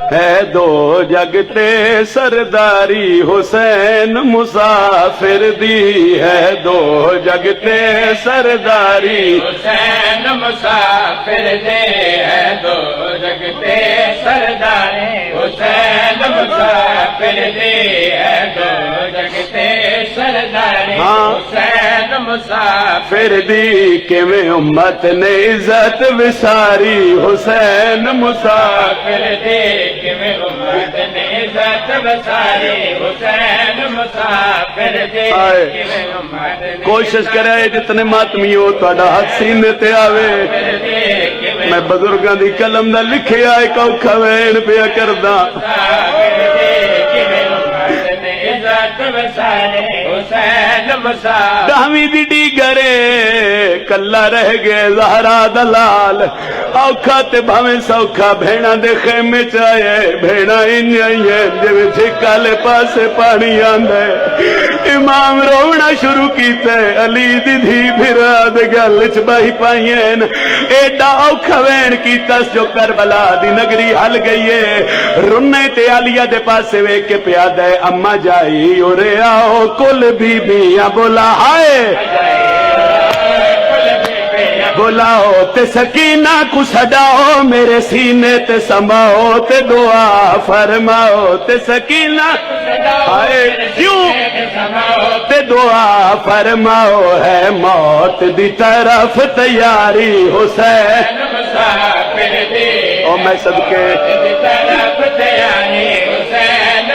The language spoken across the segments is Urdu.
ہے دو جگتے سرداری حسین مسافر دی ہے دو جگتے سرداری حسین مسافر دے ہے دو جگتے سرداری حسین مسافر دے ہے دو جگتے سرداری حسین مسافر دی کیویں امت نے عزت وساری حسین مسافر دے کیویں امت نے عزت وساری حسین مسافر دے کیویں امت نے کوشش کرے جتنے ماتمی ہو تہاڈا ہاتھ سینے تے آوے میں بزرگاں دی قلم دا لکھیا ایک اوکھا وین پیا کردا دہویں دی ڈیگرے کلا رہ گئے زہرا دلال اوکھا تے بھاویں سوکھا بھیڑاں دے خیمے چائے بھیڑاں انجائیں جویں جھکالے پاسے پانی آندے امام رونا شروع کیتے علی دی دھی بھرا دے گل چ باہی پائیں ایڈا اوکھا وین کیتا جو کربلا دی نگری ہل گئی ہے رنے تے علیہ دے پاسے ویکھ کے پیادا ہے اما جائی اورے آؤ کل بی بیاں بولا ہائے بلاؤ تے سکینہ کو سڈاؤ میرے سینے تے سماؤ تے دعا فرماؤ تے سکینہ ہائے کیوں تے دعا فرماؤ ہے موت دی طرف تیاری حسین مسافر دے او میں صدقے دی طرف تیاری حسین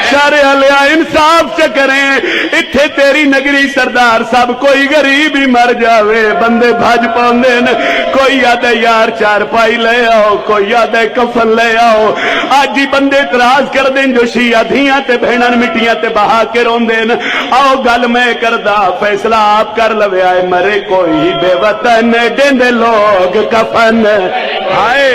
شارے علیہ انصاف چکریں اتھے تیری نگری سردار صاحب کوئی غریب ہی مر جاوے بندے بھاج پاؤندے ن کوئی یاد ہے یار چار پائی لے آؤ کوئی یاد ہے کفن لے آؤ آج ہی بندے اعتراض کر دیں جو شیعہ دھیاں تے بہنان مٹیاں تے بہا کے روندے ن آؤ گل میں کردہ فیصلہ آپ کر لوے آئے مرے کوئی بے وطن ڈیندے لوگ کفن آئے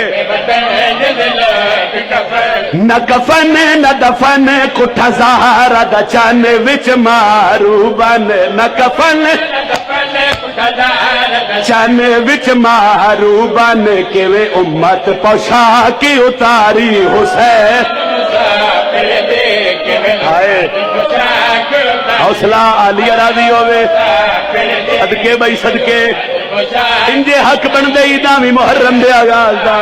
نہ کفن نہ دفن کٹھا زہارا دا چانے وچ مارو بن نہ کفن چانے وچ مارو بن کیویں امت پوشا کی اتاری حسین حوصلہ علی راضی ہوئے صدقے بھائی صدقے انجے حق بن دے دامی محرم دے آغاز دا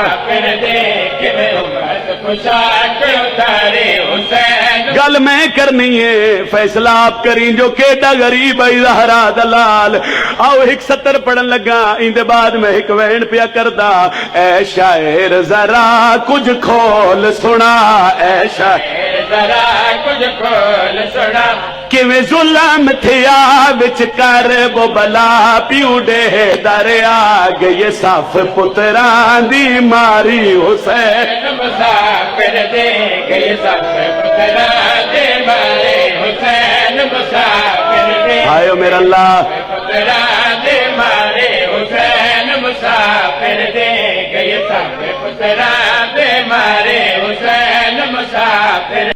گل میں کرنی ہے فیصلہ آپ کریں جو کیڈا غریب ہے زہرا دلال آؤ ایک ستر پڑھن لگا اندے بعد میں ایک وین پیا کردا اے شاعر ذرا کچھ کھول سنا اے شاعر ذرا کچھ کھول سنا کیویں ظلم تھیا وچ کر وہ بلا پیو ڈے دریا گئے صاف پتراں دی ماری حسین مسافر دے گئے صاف پتراں دی ماری حسین مسافر دے آئے میرا اللہ پتراں دی ماری حسین مسافر دے گئے صاف پتراں دی ماری حسین مسافر